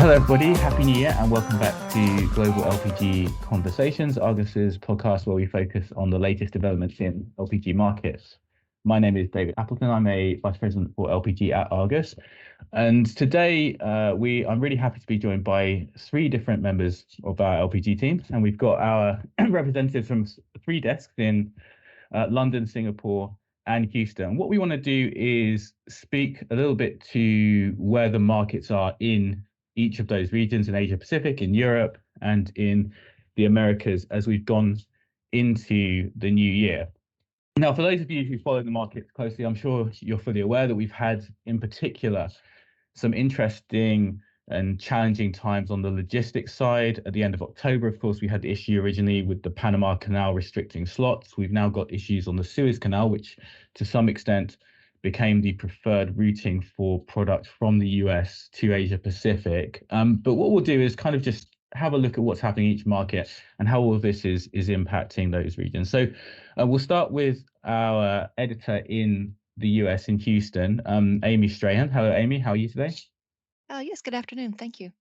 Hello, everybody. Happy New Year, and welcome back to Global LPG Conversations, Argus's podcast where we focus on the latest developments in LPG markets. My name is David Appleton. I'm a Vice President for LPG at Argus. And today, I'm really happy to be joined by three different members of our LPG team. And we've got our representatives from three desks in London, Singapore, and Houston. What we want to do is speak a little bit to where the markets are in each of those regions in Asia Pacific, in Europe, and in the Americas as we've gone into the new year. Now, for those of you who follow the markets closely, I'm sure you're fully aware that we've had, in particular, some interesting and challenging times on the logistics side. At the end of October, of course, we had the issue originally with the Panama Canal restricting slots. We've now got issues on the Suez Canal, which to some extent became the preferred routing for product from the US to Asia Pacific. But what we'll do is kind of just have a look at what's happening in each market and how all of this is impacting those regions. So we'll start with our editor in the US in Houston, Amy Strahan. Hello, Amy. How are you today? Yes, good afternoon. Thank you.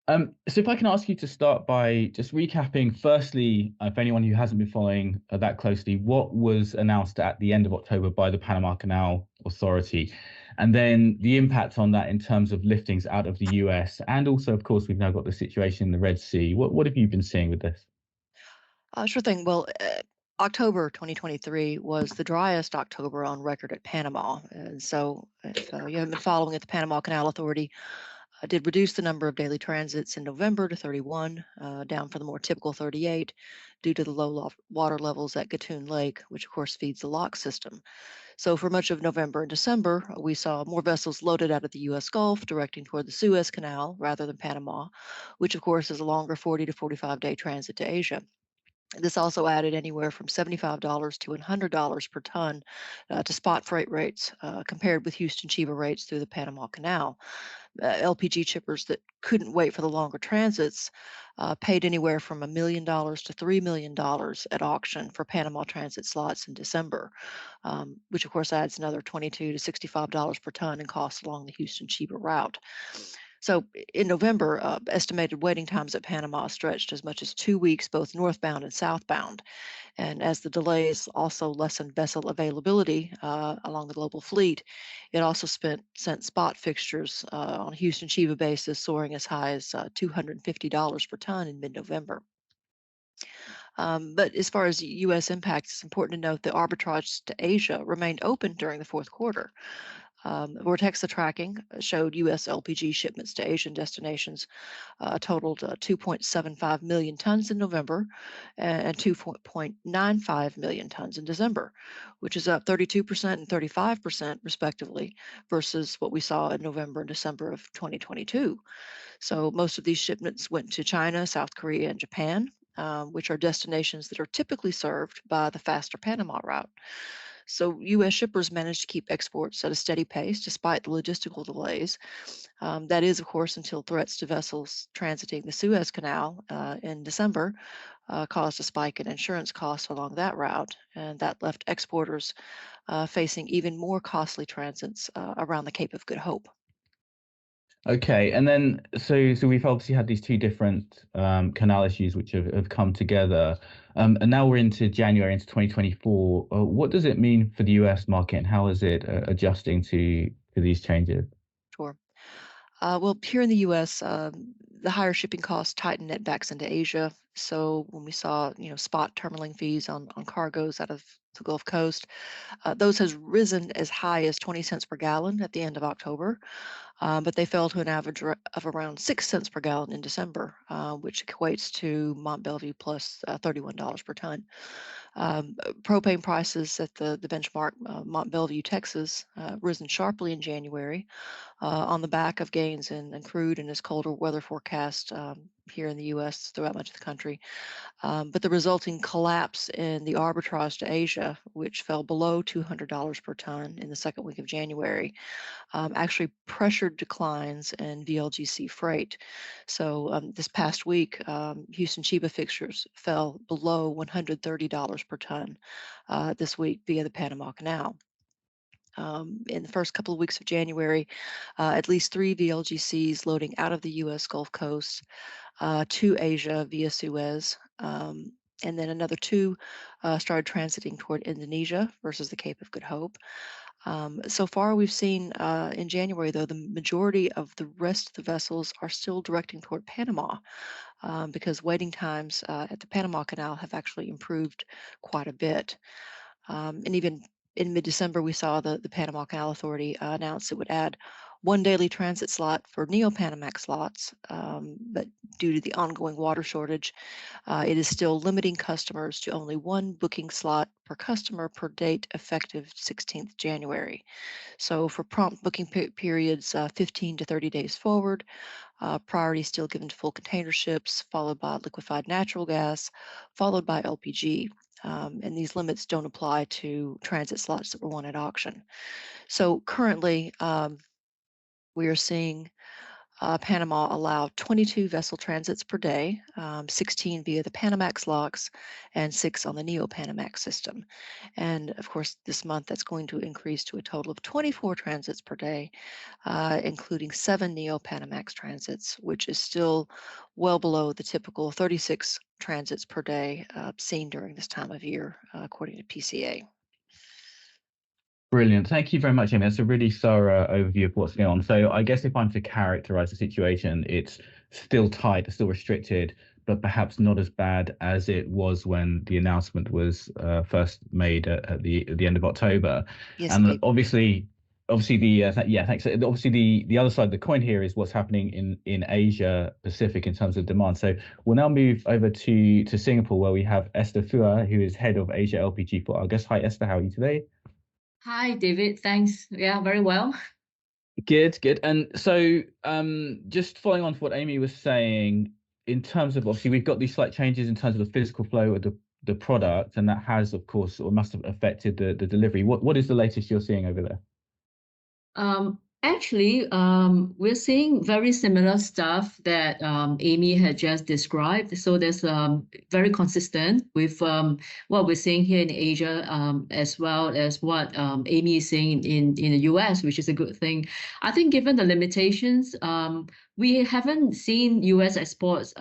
So if I can ask you to start by just recapping, firstly, for anyone who hasn't been following that closely, what was announced at the end of October by the Panama Canal Authority, and then the impact on that in terms of liftings out of the US, and also, of course, we've now got the situation in the Red Sea. What have you been seeing with this? Sure thing. Well, October 2023 was the driest October on record at Panama. And so, if you haven't been following it, the Panama Canal Authority did reduce the number of daily transits in November to 31, down from the more typical 38, due to the low water levels at Gatun Lake, which of course feeds the lock system. So for much of November and December, we saw more vessels loaded out of the U.S. Gulf, directing toward the Suez Canal rather than Panama, which of course is a longer 40 to 45-day transit to Asia. This also added anywhere from $75 to $100 per ton to spot freight rates, compared with Houston Chiba rates through the Panama Canal. LPG shippers that couldn't wait for the longer transits paid anywhere from $1 million to $3 million at auction for Panama transit slots in December, which of course adds another $22 to $65 per ton in costs along the Houston Chiba route. So in November, estimated waiting times at Panama stretched as much as 2 weeks, both northbound and southbound. And as the delays also lessened vessel availability along the global fleet, it also sent spot fixtures on a Houston Chiba basis soaring as high as $250 per ton in mid-November. But as far as U.S. impacts, it's important to note the arbitrage to Asia remained open during the fourth quarter. Vortexa tracking showed U.S. LPG shipments to Asian destinations totaled 2.75 million tons in November and 2.95 million tons in December, which is up 32% and 35% respectively versus what we saw in November and December of 2022. So most of these shipments went to China, South Korea, and Japan, which are destinations that are typically served by the faster Panama route. So U.S. shippers managed to keep exports at a steady pace despite the logistical delays. That is, of course, until threats to vessels transiting the Suez Canal in December caused a spike in insurance costs along that route, and that left exporters facing even more costly transits around the Cape of Good Hope. Okay, and then so we've obviously had these two different canal issues which have come together, and now we're into January, into 2024. What does it mean for the US market, and how is it adjusting to these changes? Sure. Well, here in the U.S., the higher shipping costs tightened netbacks into Asia. So when we saw, spot terminaling fees on cargoes out of the Gulf Coast, those has risen as high as 20 cents per gallon at the end of October, but they fell to an average of around 6 cents per gallon in December, which equates to Mont Belvieu plus $31 per ton. Propane prices at the benchmark Mont Belvieu, Texas, risen sharply in January on the back of gains in crude and this colder weather forecast here in the U.S. throughout much of the country. But the resulting collapse in the arbitrage to Asia, which fell below $200 per ton in the second week of January, actually pressured declines in VLGC freight. So this past week, Houston Chiba fixtures fell below $130 per ton this week via the Panama Canal. In the first couple of weeks of January, at least 3 VLGCs loading out of the U.S. Gulf Coast to Asia via Suez. And then another 2 started transiting toward Indonesia versus the Cape of Good Hope. So far, we've seen in January, though, the majority of the rest of the vessels are still directing toward Panama because waiting times at the Panama Canal have actually improved quite a bit. And even in mid-December, we saw the Panama Canal Authority announce it would add 1 daily transit slot for Neo-Panamax slots, but due to the ongoing water shortage, it is still limiting customers to only 1 booking slot per customer per date effective 16th January. So for prompt booking periods 15 to 30 days forward, priority still given to full container ships, followed by liquefied natural gas, followed by LPG. And these limits don't apply to transit slots that were won at auction. So currently, we are seeing Panama allow 22 vessel transits per day, 16 via the Panamax locks, and 6 on the Neo-Panamax system. And of course, this month that's going to increase to a total of 24 transits per day, including 7 Neo-Panamax transits, which is still well below the typical 36 transits per day seen during this time of year, according to PCA. Brilliant. Thank you very much, Amy. That's a really thorough overview of what's going on. So I guess if I'm to characterize the situation, it's still tight, it's still restricted, but perhaps not as bad as it was when the announcement was first made at the end of October. Yes, and indeed. obviously thanks. Obviously, the other side of the coin here is what's happening in Asia Pacific in terms of demand. So we'll now move over to Singapore, where we have Esther Phua, who is head of Asia LPG for Argus. Hi, Esther. How are you today? Hi, David. Thanks. Yeah, very well. Good. And so just following on to what Amy was saying, in terms of obviously we've got these slight changes in terms of the physical flow of the product, and that has, of course, or must have affected the delivery. What is the latest you're seeing over there? Actually, we're seeing very similar stuff that Amy had just described. So there's very consistent with what we're seeing here in Asia, as well as what Amy is saying in the US, which is a good thing. I think given the limitations, we haven't seen US exports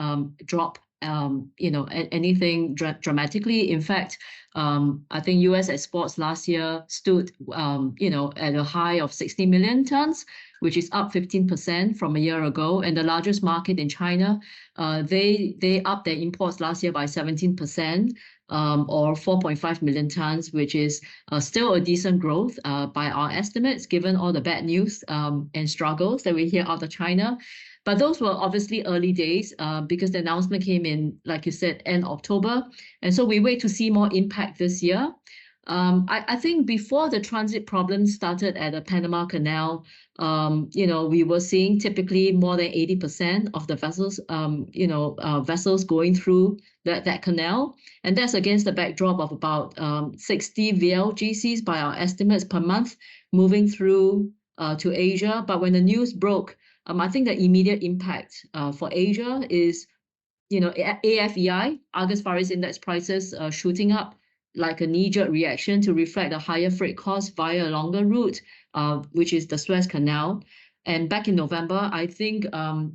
drop anything dramatically. In fact, I think US exports last year stood, at a high of 60 million tons, which is up 15% from a year ago. And the largest market in China, they upped their imports last year by 17%, or 4.5 million tons, which is still a decent growth by our estimates, given all the bad news and struggles that we hear out of China. But those were obviously early days because the announcement came in, like you said, end October. And so we wait to see more impact this year. I think before the transit problem started at the Panama Canal, we were seeing typically more than 80% of the vessels, vessels going through that canal. And that's against the backdrop of about 60 VLGCs by our estimates per month moving through to Asia. But when the news broke, I think the immediate impact for Asia is, AFEI, Argus Far East Index prices shooting up like a knee-jerk reaction to reflect the higher freight costs via a longer route, which is the Suez Canal. And back in November, I think, from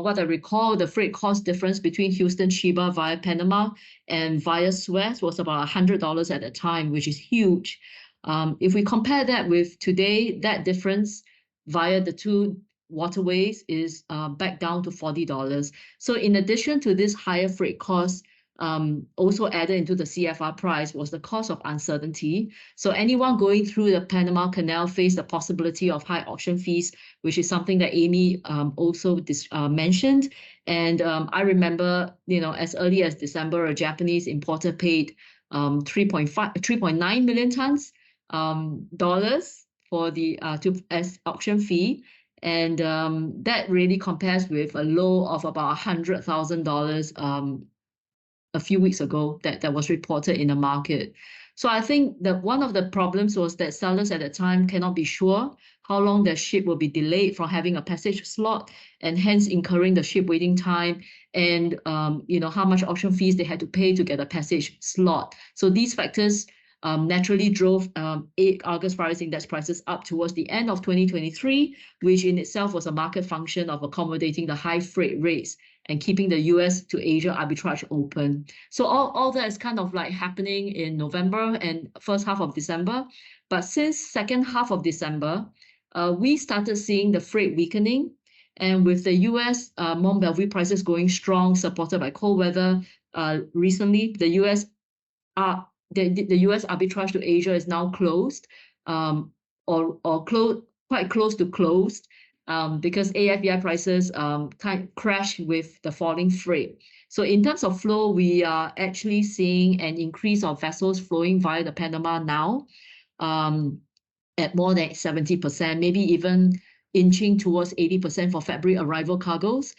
what I recall, the freight cost difference between Houston Chiba via Panama and via Suez was about $100 at the time, which is huge. If we compare that with today, that difference via the two waterways is back down to $40. So in addition to this higher freight cost, also added into the CFR price was the cost of uncertainty. So anyone going through the Panama Canal faced the possibility of high auction fees, which is something that Amy also mentioned. And I remember, as early as December, a Japanese importer paid 3.9 million tons dollars for the as auction fee. And that really compares with a low of about $100,000 a few weeks ago that was reported in the market. So I think that one of the problems was that sellers at the time cannot be sure how long their ship will be delayed from having a passage slot, and hence incurring the ship waiting time, and how much auction fees they had to pay to get a passage slot. So these factors naturally drove August Paris Index prices up towards the end of 2023, which in itself was a market function of accommodating the high freight rates and keeping the US to Asia arbitrage open. So all that is kind of like happening in November and first half of December. But since second half of December, we started seeing the freight weakening. And with the US Mont Belvieu prices going strong, supported by cold weather, recently the US arbitrage to Asia is now closed, quite close to closed, because AFBI prices crashed with the falling freight. So in terms of flow, we are actually seeing an increase of vessels flowing via the Panama now, at more than 70%, maybe even inching towards 80% for February arrival cargoes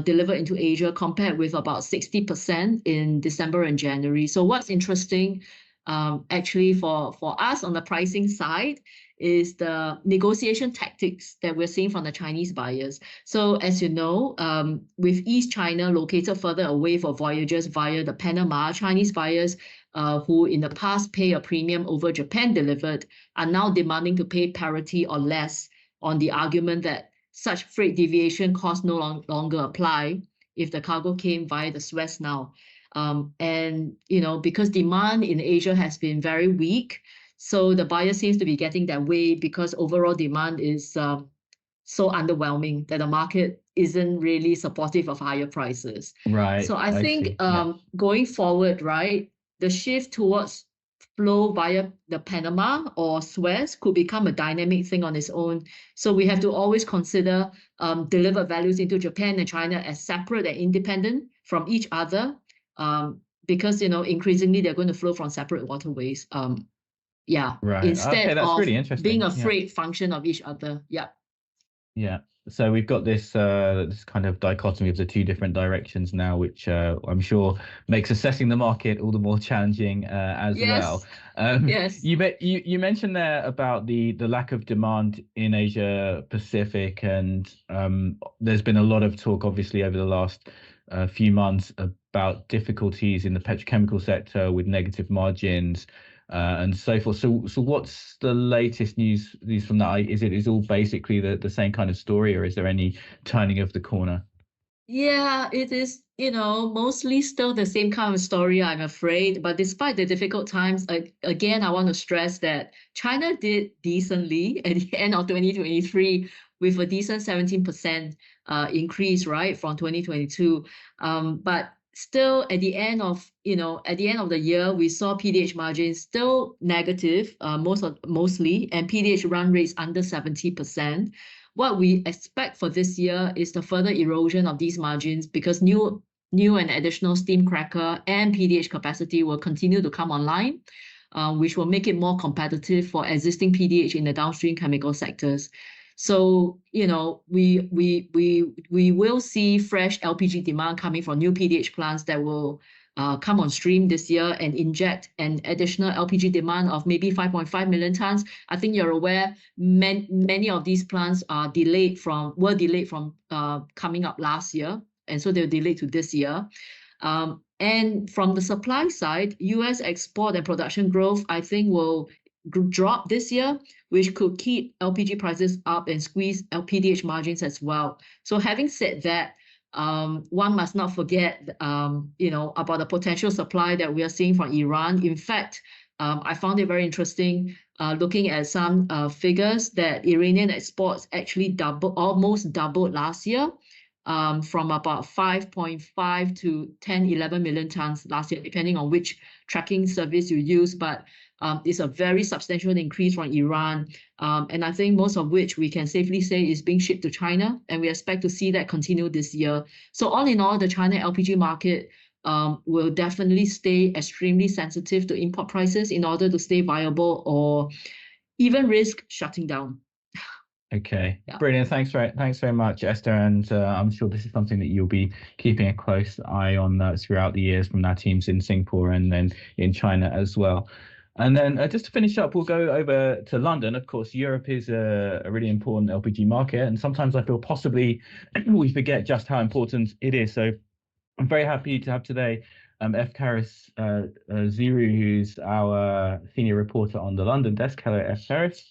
delivered into Asia, compared with about 60% in December and January. So what's interesting actually for us on the pricing side is the negotiation tactics that we're seeing from the Chinese buyers. So as you know, with East China located further away for voyages via the Panama, Chinese buyers who in the past pay a premium over Japan delivered are now demanding to pay parity or less, on the argument that such freight deviation costs no longer apply if the cargo came via the Suez now. And because demand in Asia has been very weak, so the buyer seems to be getting that way because overall demand is so underwhelming that the market isn't really supportive of higher prices. Right. So I think going forward, right, the shift towards flow via the Panama or Suez could become a dynamic thing on its own. So we have to always consider delivered values into Japan and China as separate and independent from each other, because increasingly they're going to flow from separate waterways. Right. Instead that's of really interesting. being a freight function of each other. Yeah. So we've got this this kind of dichotomy of the two different directions now, which I'm sure makes assessing the market all the more challenging as well. Yes. You mentioned there about the lack of demand in Asia Pacific, and there's been a lot of talk, obviously, over the last few months about difficulties in the petrochemical sector with negative margins. And so forth. So what's the latest news from that? Is it all basically the same kind of story, or is there any turning of the corner? Yeah, it is, mostly still the same kind of story, I'm afraid. But despite the difficult times, again, I want to stress that China did decently at the end of 2023 with a decent 17% increase, right, from 2022. But still, at the end of the year, we saw PDH margins still negative, mostly, and PDH run rates under 70%. What we expect for this year is the further erosion of these margins because new and additional steam cracker and PDH capacity will continue to come online, which will make it more competitive for existing PDH in the downstream chemical sectors. So, we will see fresh LPG demand coming from new PDH plants that will come on stream this year and inject an additional LPG demand of maybe 5.5 million tons. I think you're aware many of these plants were delayed from coming up last year, and so they're delayed to this year. And from the supply side, US export and production growth, I think, will drop this year, which could keep LPG prices up and squeeze PDH margins as well. So having said that, one must not forget, about the potential supply that we are seeing from Iran. In fact, I found it very interesting looking at some figures that Iranian exports actually almost doubled last year, from about 5.5 to 11 million tons last year, depending on which tracking service you use. But it's a very substantial increase from Iran, and I think most of which we can safely say is being shipped to China, and we expect to see that continue this year. So all in all, the China LPG market will definitely stay extremely sensitive to import prices in order to stay viable or even risk shutting down. Okay, brilliant. Thanks very much, Esther. And I'm sure this is something that you'll be keeping a close eye on throughout the years from our teams in Singapore and then in China as well. And then just to finish up, we'll go over to London. Of course, Europe is a really important LPG market, and sometimes I feel possibly we forget just how important it is. So I'm very happy to have today Efcharis Sgourou, who's our senior reporter on the London desk. Hello, Efcharis.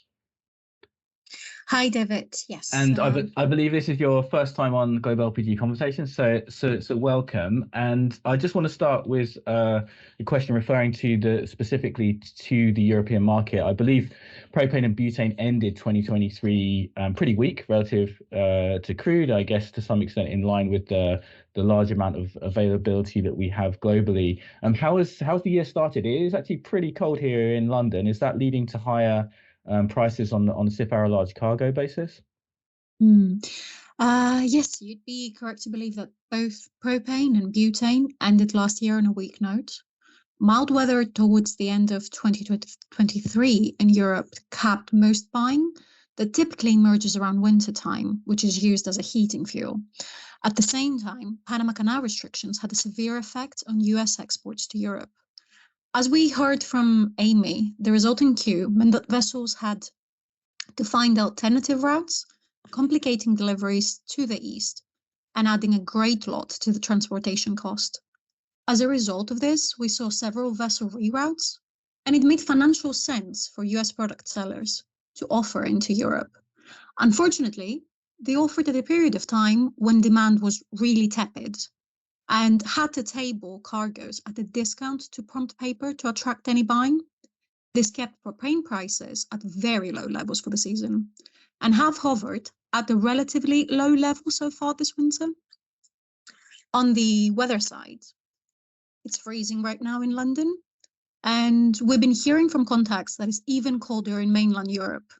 Hi, David. Yes. And I believe this is your first time on Global LPG Conversations, so welcome. And I just want to start with a question referring to specifically to the European market. I believe propane and butane ended 2023 pretty weak relative to crude, I guess to some extent in line with the large amount of availability that we have globally. How's the year started? It is actually pretty cold here in London. Is that leading to higher prices on the CIF large cargo basis? Yes, you'd be correct to believe that both propane and butane ended last year on a weak note. Mild weather towards the end of 2023 in Europe capped most buying that typically emerges around winter time, which is used as a heating fuel. At the same time, Panama Canal restrictions had a severe effect on US exports to Europe. As we heard from Amy, the resulting queue meant that vessels had to find alternative routes, complicating deliveries to the east and adding a great lot to the transportation cost. As a result of this, we saw several vessel reroutes, and it made financial sense for US product sellers to offer into Europe. Unfortunately, they offered at a period of time when demand was really tepid, and had to table cargoes at a discount to prompt paper to attract any buying. This kept propane prices at very low levels for the season and have hovered at a relatively low level so far this winter. On the weather side, it's freezing right now in London, and we've been hearing from contacts that it's even colder in mainland Europe.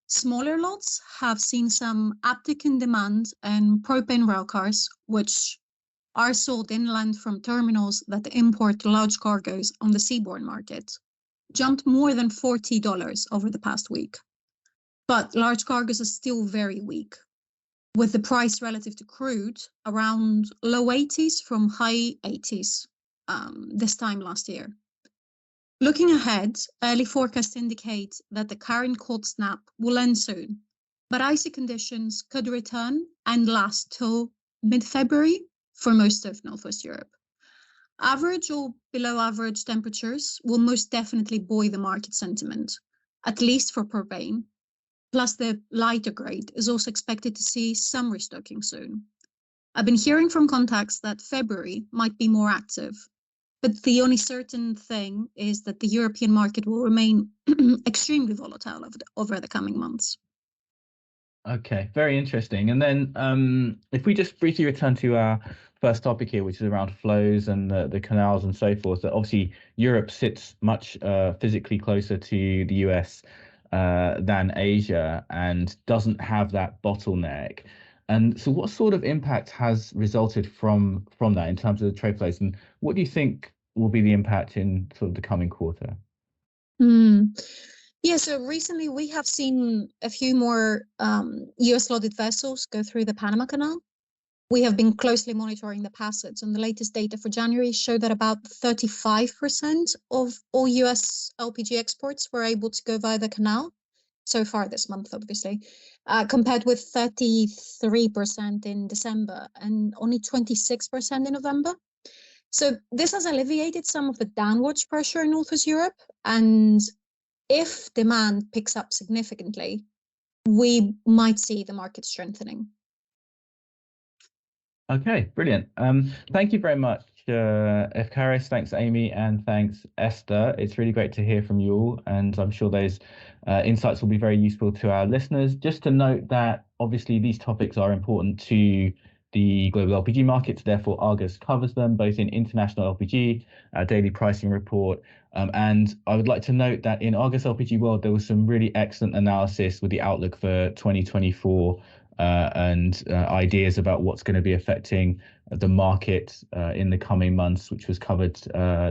Smaller lots have seen some uptick in demand, and propane rail cars, which are sold inland from terminals that import large cargoes on the seaborne market, jumped more than $40 over the past week. But large cargoes are still very weak, with the price relative to crude around low 80s from high 80s this time last year. Looking ahead, early forecasts indicate that the current cold snap will end soon, but icy conditions could return and last till mid-February for most of Northwest Europe. Average or below average temperatures will most definitely buoy the market sentiment, at least for propane. Plus, the lighter grade is also expected to see some restocking soon. I've been hearing from contacts that February might be more active, but the only certain thing is that the European market will remain extremely volatile over the coming months. Okay, very interesting. And then if we just briefly return to our first topic here, which is around flows and the canals and so forth, that obviously Europe sits much physically closer to the US than Asia and doesn't have that bottleneck. And so what sort of impact has resulted from that in terms of the trade flows? And what do you think will be the impact in sort of the coming quarter? Yeah, so recently we have seen a few more US loaded vessels go through the Panama Canal. We have been closely monitoring the passage, and the latest data for January showed that about 35% of all US LPG exports were able to go via the canal so far this month, obviously, compared with 33% in December and only 26% in November. So this has alleviated some of the downwards pressure in Northwest Europe, and if demand picks up significantly, we might see the market strengthening. Okay, brilliant. Thank you very much, Efcharis. Thanks, Amy, and thanks, Esther. It's really great to hear from you all, and I'm sure those insights will be very useful to our listeners. Just to note that obviously these topics are important to the global LPG markets, therefore Argus covers them both in international LPG, our daily pricing report, and I would like to note that in Argus LPG World there was some really excellent analysis with the outlook for 2024 and ideas about what's going to be affecting the market in the coming months, which was covered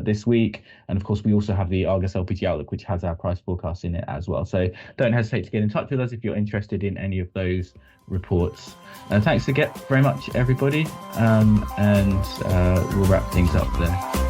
this week. And of course, we also have the Argus LPG Outlook, which has our price forecast in it as well. So don't hesitate to get in touch with us if you're interested in any of those reports. Thanks again very much, everybody. And we'll wrap things up there.